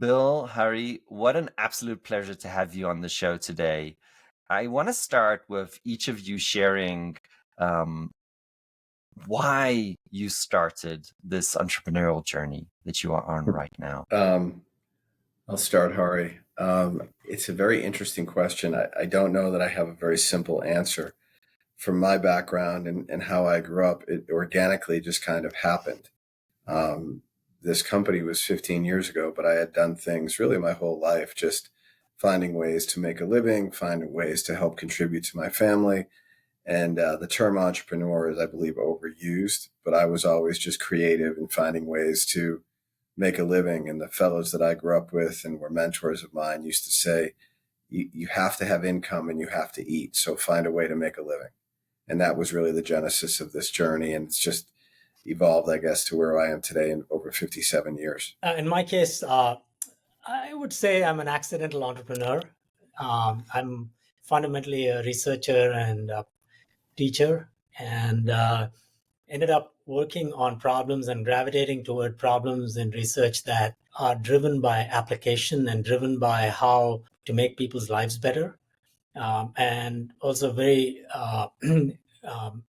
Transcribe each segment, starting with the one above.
Bill, Hari, what an absolute pleasure to have you on the show today. I want to start with each of you sharing um, why you started this entrepreneurial journey that you are on right now. Um, I'll start, Hari. It's a very interesting question. I don't know that I have a very simple answer. From my background and how I grew up, it organically just kind of happened. Um, this company was 15 years ago, but I had done things really my whole life, just finding ways to make a living, finding ways to help contribute to my family. And the term entrepreneur is, I believe, overused, but I was always just creative and finding ways to make a living. And the fellows that I grew up with and were mentors of mine used to say, you have to have income and you have to eat. So find a way to make a living. And that was really the genesis of this journey. And it's just evolved, I guess, to where I am today in over 57 years. In my case, I would say I'm an accidental entrepreneur. I'm fundamentally a researcher and a teacher, and ended up working on problems and gravitating toward problems in research that are driven by application and driven by how to make people's lives better, and also very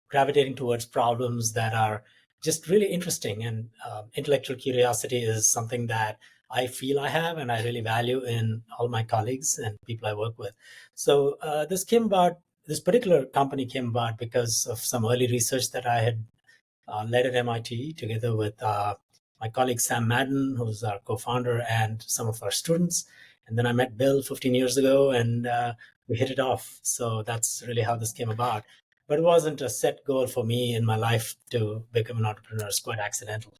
gravitating towards problems that are just really interesting. And intellectual curiosity is something that I feel I have and I really value in all my colleagues and people I work with. So this particular company came about because of some early research that I had led at MIT together with my colleague Sam Madden, who's our co-founder, and some of our students. And then I met Bill 15 years ago, and we hit it off. So that's really how this came about. But it wasn't a set goal for me in my life to become an entrepreneur. It's quite accidental.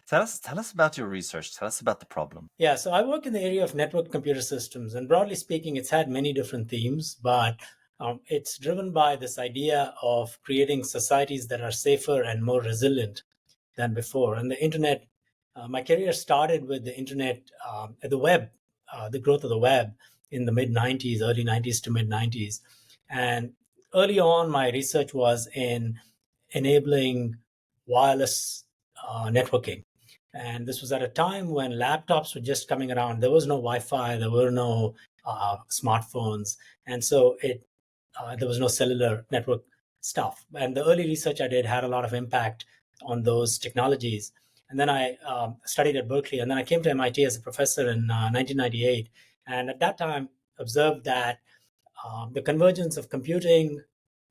Tell us about your research. Tell us about the problem. Yeah, so I work in the area of network computer systems, and broadly speaking, it's had many different themes, but it's driven by this idea of creating societies that are safer and more resilient than before. And the internet, my career started with the internet, the web, the growth of the web in the mid 90s, early 90s to mid 90s. And early on, my research was in enabling wireless networking. And this was at a time when laptops were just coming around. There was no Wi-Fi, there were no smartphones, and so there was no cellular network stuff. And the early research I did had a lot of impact on those technologies. And then I studied at Berkeley, and then I came to MIT as a professor in 1998. And at that time, observed that the convergence of computing,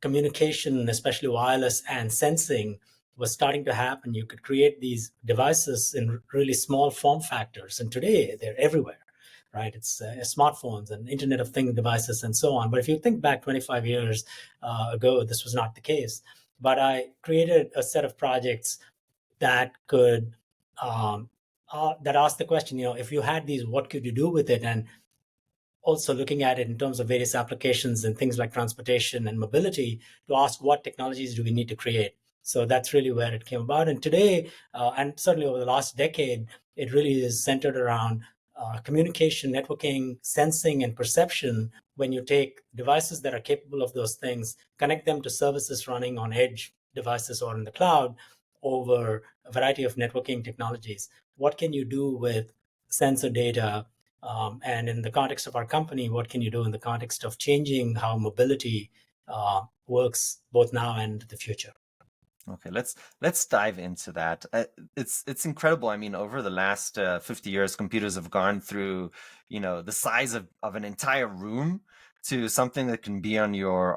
communication, especially wireless, and sensing was starting to happen. You could create these devices in really small form factors, and today they're everywhere, right? It's smartphones and Internet of Things devices and so on. But if you think back 25 years ago, this was not the case. But I created a set of projects that could that asked the question, if you had these, what could you do with it? And also looking at it in terms of various applications and things like transportation and mobility to ask what technologies do we need to create. So that's really where it came about. And today, and certainly over the last decade, it really is centered around communication, networking, sensing, and perception. When you take devices that are capable of those things, connect them to services running on edge devices or in the cloud over a variety of networking technologies. What can you do with sensor data? And in the context of our company, what can you do in the context of changing how mobility works both now and the future? Okay, let's dive into that. It's incredible. I mean, over the last 50 years, computers have gone through, the size of an entire room to something that can be on your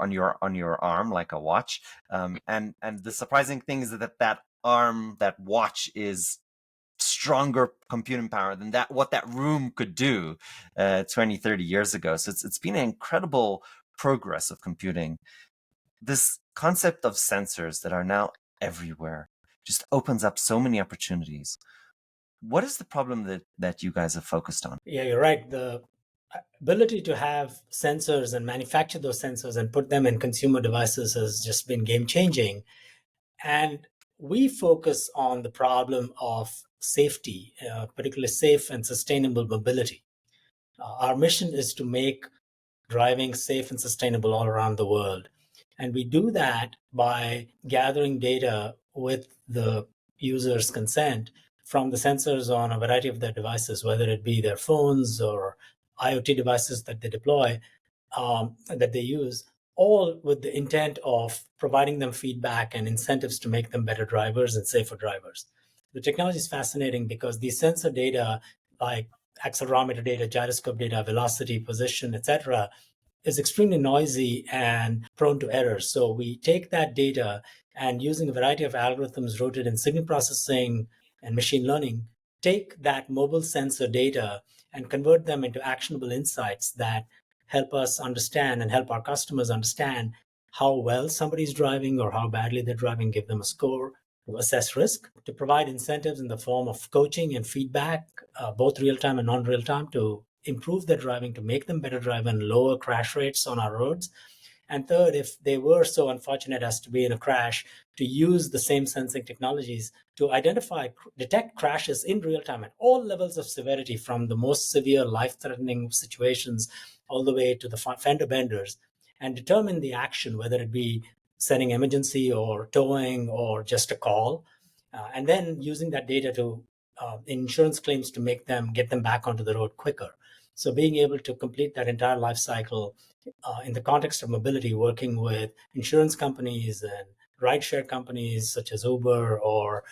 arm like a watch. And the surprising thing is that arm, that watch, is stronger computing power than what that room could do 20, 30 years ago. So it's been an incredible progress of computing. This concept of sensors that are now everywhere just opens up so many opportunities. What is the problem that you guys have focused on? Yeah, you're right. The ability to have sensors and manufacture those sensors and put them in consumer devices has just been game changing. And we focus on the problem of safety, particularly safe and sustainable mobility. Our mission is to make driving safe and sustainable all around the world. And we do that by gathering data with the user's consent from the sensors on a variety of their devices, whether it be their phones or IoT devices that they deploy, that they use, all with the intent of providing them feedback and incentives to make them better drivers and safer drivers. The technology is fascinating because these sensor data, like accelerometer data, gyroscope data, velocity, position, etc., is extremely noisy and prone to errors. So we take that data and using a variety of algorithms rooted in signal processing and machine learning, take that mobile sensor data and convert them into actionable insights that help us understand and help our customers understand how well somebody's driving or how badly they're driving, give them a score, to assess risk, to provide incentives in the form of coaching and feedback, both real time and non real time, to improve their driving, to make them better drive and lower crash rates on our roads. And third, if they were so unfortunate as to be in a crash, to use the same sensing technologies to identify, detect crashes in real time at all levels of severity, from the most severe life-threatening situations all the way to the fender benders, and determine the action, whether it be sending emergency or towing or just a call, and then using that data to insurance claims to get them back onto the road quicker. So being able to complete that entire life cycle in the context of mobility, working with insurance companies and rideshare companies such as Uber or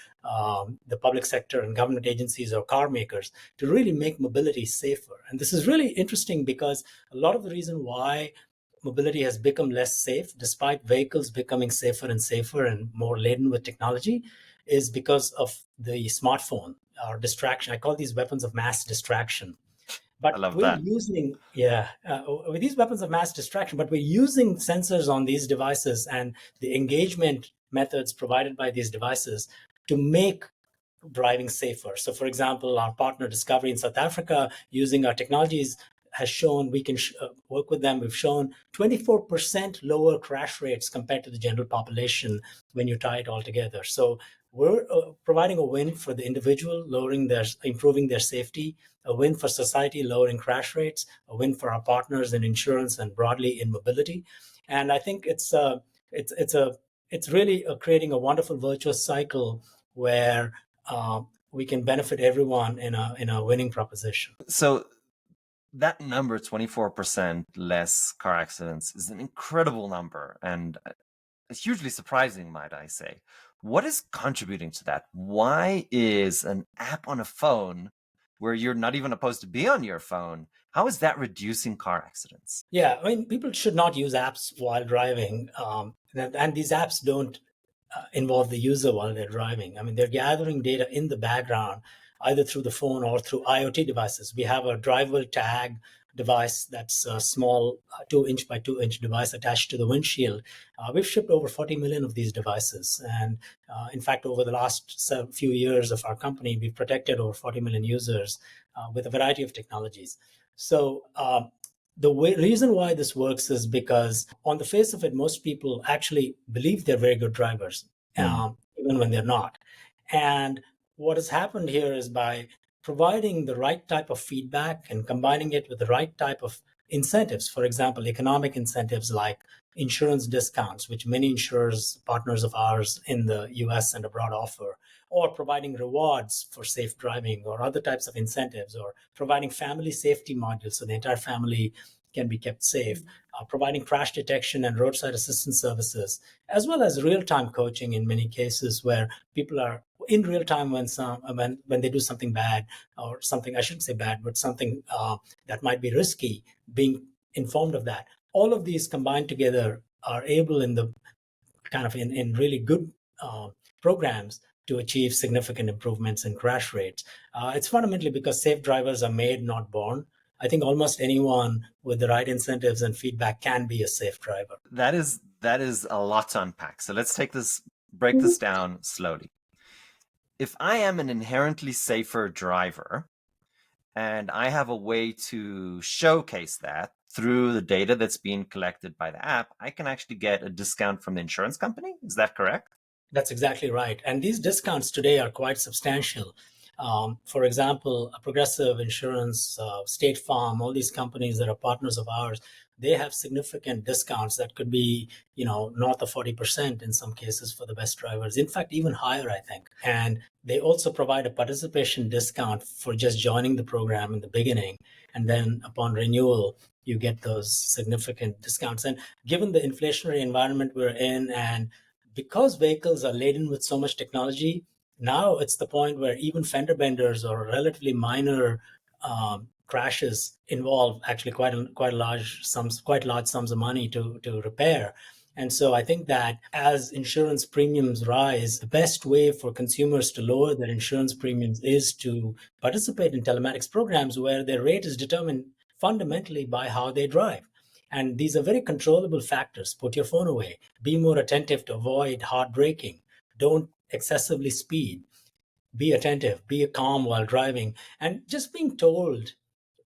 the public sector and government agencies or car makers, to really make mobility safer. And this is really interesting because a lot of the reason why mobility has become less safe, despite vehicles becoming safer and safer and more laden with technology, is because of the smartphone or distraction. I call these weapons of mass distraction. I But love we're that. using, with these weapons of mass distraction, but we're using sensors on these devices and the engagement methods provided by these devices to make driving safer. So, for example, our partner Discovery in South Africa, using our technologies, has shown we can work with them. We've shown 24% lower crash rates compared to the general population when you tie it all together. So we're providing a win for the individual, improving their safety, a win for society, lowering crash rates, a win for our partners in insurance and broadly in mobility. And I think it's really creating a wonderful virtuous cycle where we can benefit everyone in a winning proposition. So that number, 24% less car accidents, is an incredible number and hugely surprising, might I say. What is contributing to that? Why is an app on a phone where you're not even supposed to be on your phone, how is that reducing car accidents? Yeah, I mean, people should not use apps while driving. And these apps don't involve the user while they're driving. I mean, they're gathering data in the background, either through the phone or through IoT devices. We have a drivable tag device that's a small 2-inch by 2-inch device attached to the windshield. We've shipped over 40 million of these devices. And in fact, over the last few years of our company, we've protected over 40 million users with a variety of technologies. So the reason why this works is because on the face of it, most people actually believe they're very good drivers, even when they're not. And what has happened here is by providing the right type of feedback and combining it with the right type of incentives, for example, economic incentives like insurance discounts, which many insurers, partners of ours in the US and abroad offer, or providing rewards for safe driving or other types of incentives, or providing family safety modules so the entire family can be kept safe, providing crash detection and roadside assistance services, as well as real-time coaching in many cases where people are in real time when they do something bad, or something, I shouldn't say bad, but something that might be risky, being informed of that. All of these combined together are able in the kind of in really good programs to achieve significant improvements in crash rates. It's fundamentally because safe drivers are made, not born. I think almost anyone with the right incentives and feedback can be a safe driver. That is a lot to unpack. So let's break this down slowly. If I am an inherently safer driver and I have a way to showcase that through the data that's being collected by the app, I can actually get a discount from the insurance company. Is that correct? That's exactly right. And these discounts today are quite substantial. For example, Progressive Insurance, State Farm, all these companies that are partners of ours, they have significant discounts that could be, north of 40% in some cases for the best drivers. In fact, even higher, I think. And they also provide a participation discount for just joining the program in the beginning. And then upon renewal, you get those significant discounts. And given the inflationary environment we're in, and because vehicles are laden with so much technology, now it's the point where even fender benders or relatively minor crashes involve actually quite large sums of money to repair. And so I think that as insurance premiums rise, the best way for consumers to lower their insurance premiums is to participate in telematics programs where their rate is determined fundamentally by how they drive. And these are very controllable factors. Put your phone away, be more attentive to avoid hard braking, don't excessively speed, be attentive, be calm while driving. And just being told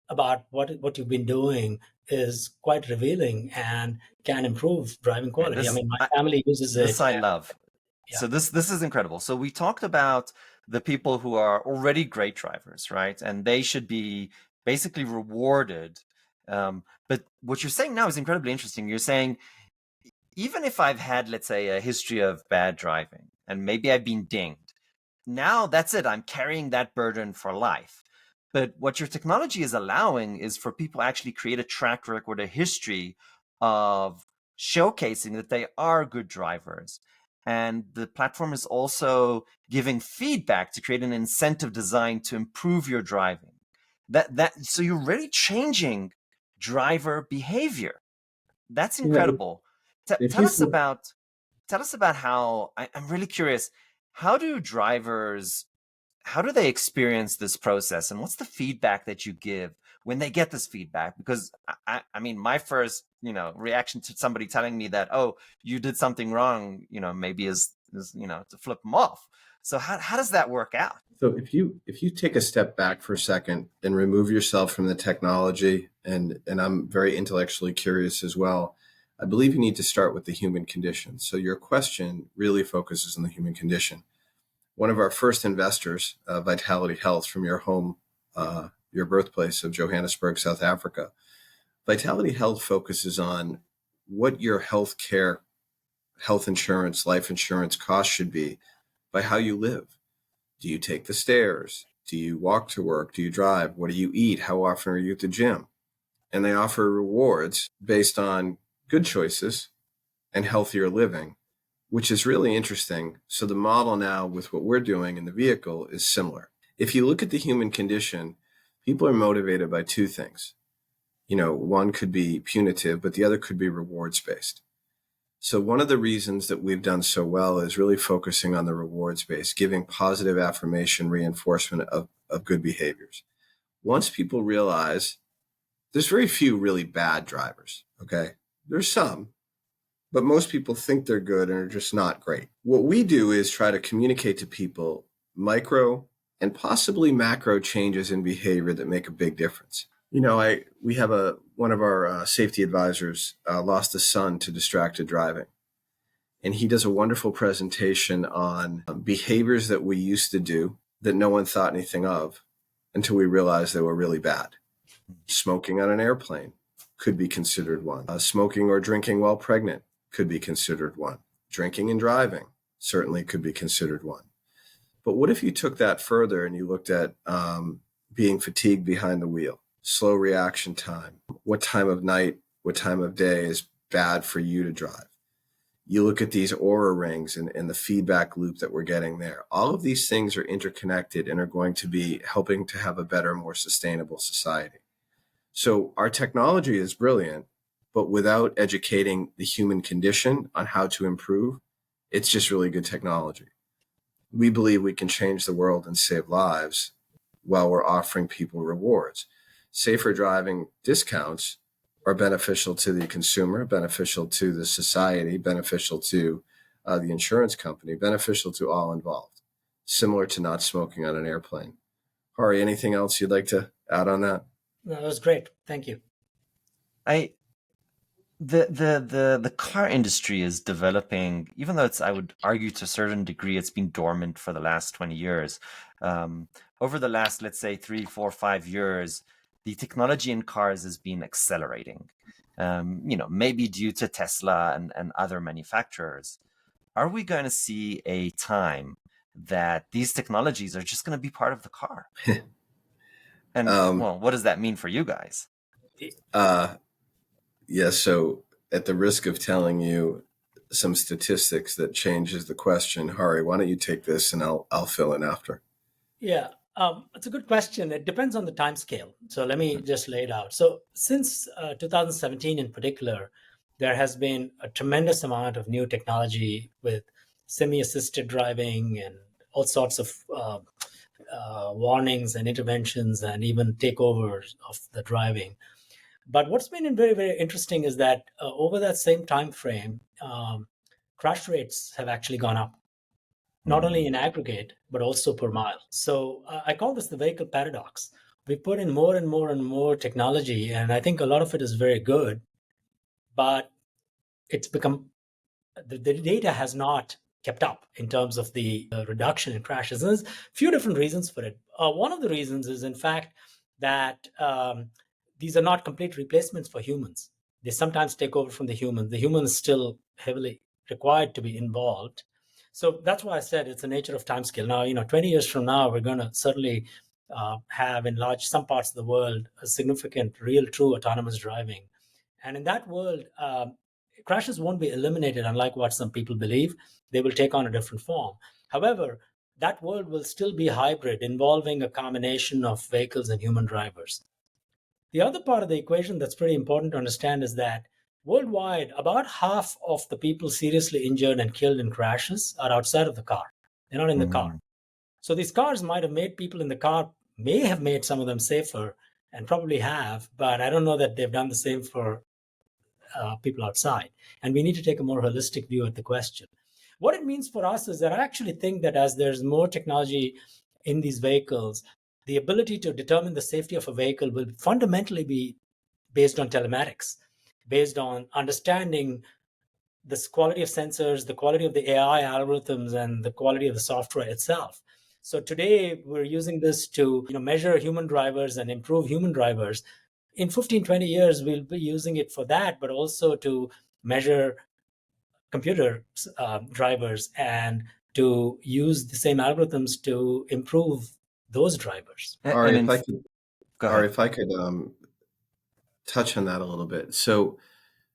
about what you've been doing is quite revealing and can improve driving quality. My family uses this it. I love. Yeah. So this is incredible. So we talked about the people who are already great drivers, right? And they should be basically rewarded. But what you're saying now is incredibly interesting. You're saying, even if I've had, let's say, a history of bad driving, and maybe I've been dinged, now that's it. I'm carrying that burden for life. But what your technology is allowing is for people to actually create a track record, a history of showcasing that they are good drivers. And the platform is also giving feedback to create an incentive design to improve your driving. So you're really changing driver behavior. That's incredible. Tell us about how, I'm really curious, how do they experience this process, and what's the feedback that you give when they get this feedback? Because I mean, my first, reaction to somebody telling me that, oh, you did something wrong, maybe is to flip them off. So how does that work out? So if you take a step back for a second and remove yourself from the technology, and I'm very intellectually curious as well, I believe you need to start with the human condition. So your question really focuses on the human condition. One of our first investors, Vitality Health, from your home, your birthplace of Johannesburg, South Africa, Vitality Health focuses on what your health insurance, life insurance costs should be by how you live. Do you take the stairs? Do you walk to work? Do you drive? What do you eat? How often are you at the gym? And they offer rewards based on good choices and healthier living, which is really interesting. So the model now with what we're doing in the vehicle is similar. If you look at the human condition, people are motivated by two things. One could be punitive, but the other could be rewards based. So one of the reasons that we've done so well is really focusing on the rewards base, giving positive affirmation, reinforcement of good behaviors. Once people realize there's very few really bad drivers, okay? There's some, but most people think they're good and are just not great. What we do is try to communicate to people micro and possibly macro changes in behavior that make a big difference. We have one of our safety advisors lost a son to distracted driving. And he does a wonderful presentation on behaviors that we used to do that no one thought anything of until we realized they were really bad. Smoking on an airplane could be considered one. Smoking or drinking while pregnant could be considered one. Drinking and driving certainly could be considered one. But what if you took that further and you looked at being fatigued behind the wheel, slow reaction time, what time of night, what time of day is bad for you to drive? You look at these aura rings and the feedback loop that we're getting there. All of these things are interconnected and are going to be helping to have a better, more sustainable society. So our technology is brilliant, but without educating the human condition on how to improve, it's just really good technology. We believe we can change the world and save lives while we're offering people rewards. Safer driving discounts are beneficial to the consumer, beneficial to the society, beneficial to the insurance company, beneficial to all involved, similar to not smoking on an airplane. Hari, anything else you'd like to add on that? That was great. Thank you. The car industry is developing, even though I would argue to a certain degree, it's been dormant for the last 20 years. Over the last, let's say, 3, 4, 5 years, the technology in cars has been accelerating. maybe due to Tesla and other manufacturers, are we going to see a time that these technologies are just going to be part of the car? And well, what does that mean for you guys? Yeah, so at the risk of telling you some statistics that changes the question, Hari, why don't you take this and I'll fill in after. Yeah, it's a good question. It depends on the time scale. So let me just lay it out. So since 2017 in particular, there has been a tremendous amount of new technology with semi-assisted driving and all sorts of warnings and interventions and even takeovers of the driving. But what's been very, very interesting is that over that same time frame, crash rates have actually gone up, not only in aggregate, but also per mile. So I call this the vehicle paradox. We put in more and more and more technology, and I think a lot of it is very good, but it's become the data has not kept up in terms of the reduction in crashes. And there's a few different reasons for it. One of the reasons is, in fact, that these are not complete replacements for humans. They sometimes take over from the humans. The human is still heavily required to be involved. So that's why I said it's a nature of time scale. Now, 20 years from now, we're going to certainly have in some parts of the world a significant, real, true autonomous driving. And in that world, crashes won't be eliminated, unlike what some people believe. They will take on a different form. However, that world will still be hybrid, involving a combination of vehicles and human drivers. The other part of the equation that's pretty important to understand is that worldwide, about half of the people seriously injured and killed in crashes are outside of the car. They're not in the car. So these cars might have made people in the car, may have made some of them safer, and probably have, but I don't know that they've done the same for people outside. And we need to take a more holistic view at the question. What it means for us is that I actually think that as there's more technology in these vehicles, the ability to determine the safety of a vehicle will fundamentally be based on telematics, based on understanding this quality of sensors, the quality of the AI algorithms, and the quality of the software itself. So today we're using this to measure human drivers and improve human drivers. In 15, 20 years, we'll be using it for that, but also to measure computer drivers and to use the same algorithms to improve those drivers. Ari, if go ahead. if I could touch on that a little bit. So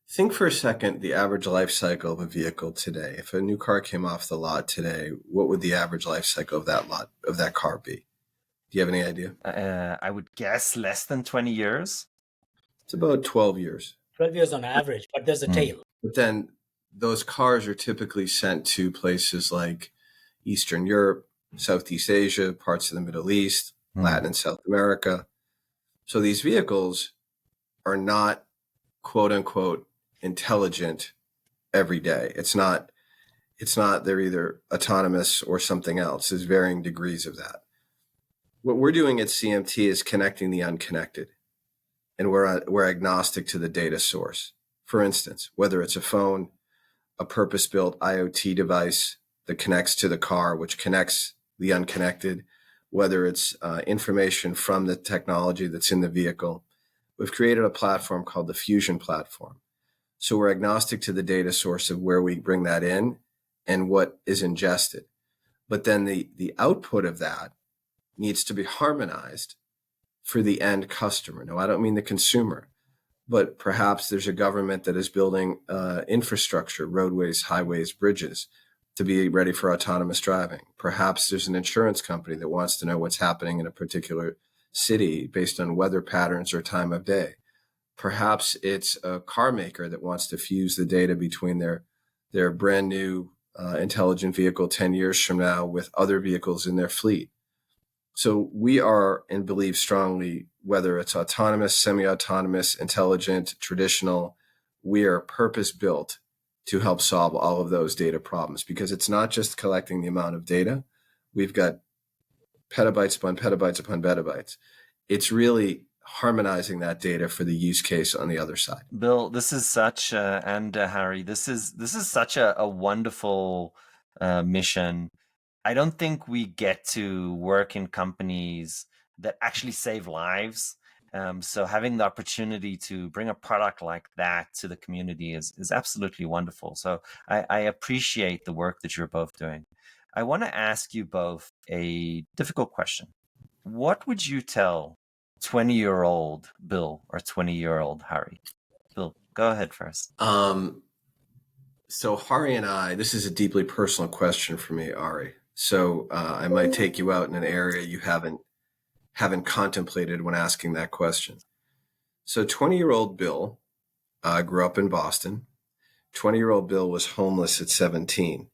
think for a second the average life cycle of a vehicle today. If a new car came off the lot today, what would the average life cycle of that car be? Do you have any idea? I would guess less than 20 years. It's about 12 years. 12 years on average, but there's a tail. But then those cars are typically sent to places like Eastern Europe, Southeast Asia, parts of the Middle East, Latin and South America. So these vehicles are not, quote unquote, intelligent every day. It's not they're either autonomous or something else. There's varying degrees of that. What we're doing at CMT is connecting the unconnected, and we're agnostic to the data source. For instance, whether it's a phone, a purpose-built IoT device that connects to the car, which connects the unconnected, whether it's information from the technology that's in the vehicle, we've created a platform called the Fusion platform. So we're agnostic to the data source of where we bring that in and what is ingested. But then the output of that needs to be harmonized for the end customer. No, I don't mean the consumer, but perhaps there's a government that is building infrastructure, roadways, highways, bridges to be ready for autonomous driving. Perhaps there's an insurance company that wants to know what's happening in a particular city based on weather patterns or time of day. Perhaps it's a car maker that wants to fuse the data between their brand new intelligent vehicle 10 years from now with other vehicles in their fleet. So we are and believe strongly, whether it's autonomous, semi-autonomous, intelligent, traditional, we are purpose-built to help solve all of those data problems, because it's not just collecting the amount of data. We've got petabytes upon petabytes upon petabytes. It's really harmonizing that data for the use case on the other side. Bill, this is such and Hari, this is such a wonderful mission. I don't think we get to work in companies that actually save lives So having the opportunity to bring a product like that to the community is absolutely wonderful. So I appreciate the work that you're both doing. I want to ask you both a difficult question. What would you tell 20-year-old Bill or 20-year-old Hari? Bill, go ahead first. So Hari and I, this is a deeply personal question for me, Ari. So I might take you out in an area you haven't contemplated when asking that question. So 20-year-old Bill grew up in Boston. 20-year-old Bill was homeless at 17.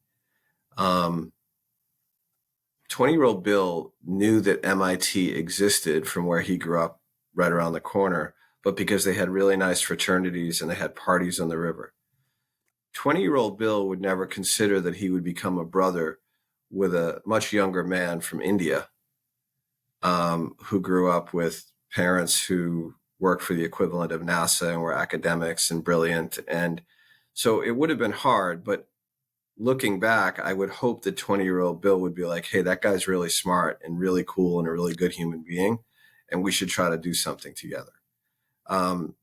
20-year-old Bill knew that MIT existed from where he grew up right around the corner, but because they had really nice fraternities and they had parties on the river. 20-year-old Bill would never consider that he would become a brother with a much younger man from India who grew up with parents who worked for the equivalent of NASA and were academics and brilliant. And so it would have been hard, but looking back, I would hope that 20-year-old Bill would be like, hey, that guy's really smart and really cool and a really good human being, and we should try to do something together. On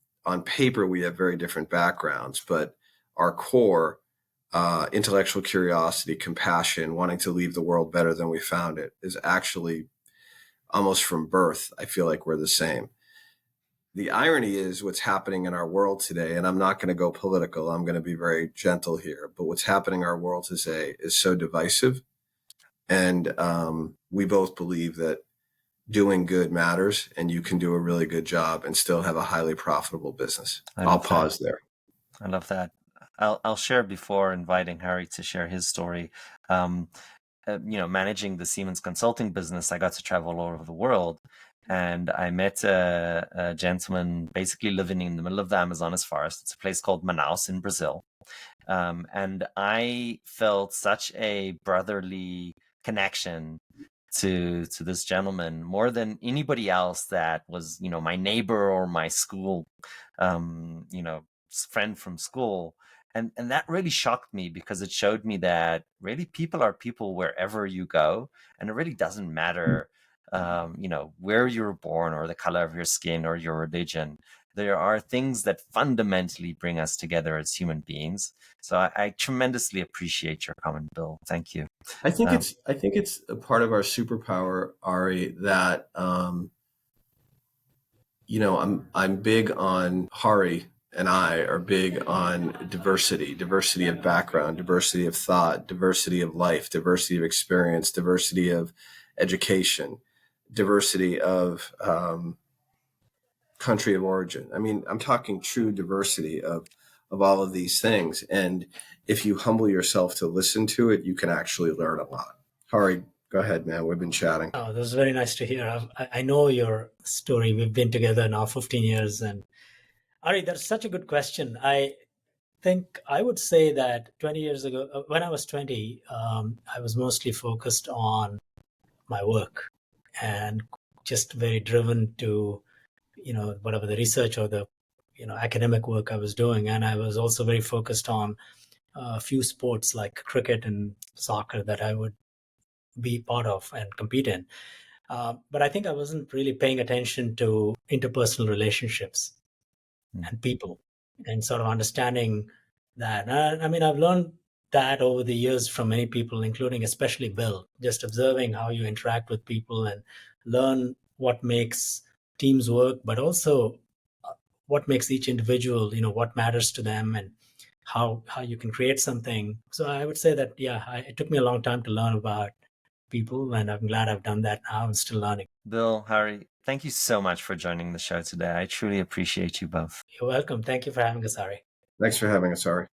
paper, we have very different backgrounds, but our core, intellectual curiosity, compassion, wanting to leave the world better than we found it, is actually almost from birth. I feel like we're the same. The irony is what's happening in our world today, and I'm not going to go political. I'm going to be very gentle here, but what's happening in our world today is so divisive. And we both believe that doing good matters, and you can do a really good job and still have a highly profitable business. I'll pause there. I love that. I'll share before inviting Hari to share his story. Managing the Siemens consulting business, I got to travel all over the world. And I met a gentleman basically living in the middle of the Amazonas forest. It's a place called Manaus in Brazil. And I felt such a brotherly connection to this gentleman more than anybody else that was, my neighbor or my school, friend from school. And that really shocked me because it showed me that really people are people wherever you go. And it really doesn't matter where you were born or the color of your skin or your religion. There are things that fundamentally bring us together as human beings. So I tremendously appreciate your comment, Bill. Thank you. I think it's a part of our superpower, Ari, that I'm big on. Hari and I are big on diversity of background, diversity of thought, diversity of life, diversity of experience, diversity of education, diversity of country of origin. I mean, I'm talking true diversity of all of these things. And if you humble yourself to listen to it, you can actually learn a lot. Hari, go ahead, man. We've been chatting. Oh, that was very nice to hear. I know your story. We've been together now 15 years. And Ari, that's such a good question. I think I would say that 20 years ago, when I was 20, I was mostly focused on my work and just very driven to, whatever the research or the, academic work I was doing. And I was also very focused on a few sports like cricket and soccer that I would be part of and compete in. But I think I wasn't really paying attention to interpersonal relationships and people and sort of understanding that. I mean, I've learned that over the years from many people, including especially Bill, just observing how you interact with people and learn what makes teams work, but also what makes each individual, what matters to them and how you can create something. So I would say that, it took me a long time to learn about people, and I'm glad I've done that now. I'm still learning. Bill, Hari, thank you so much for joining the show today. I truly appreciate you both. You're welcome. Thank you for having us, Hari. Thanks for having us, Ari.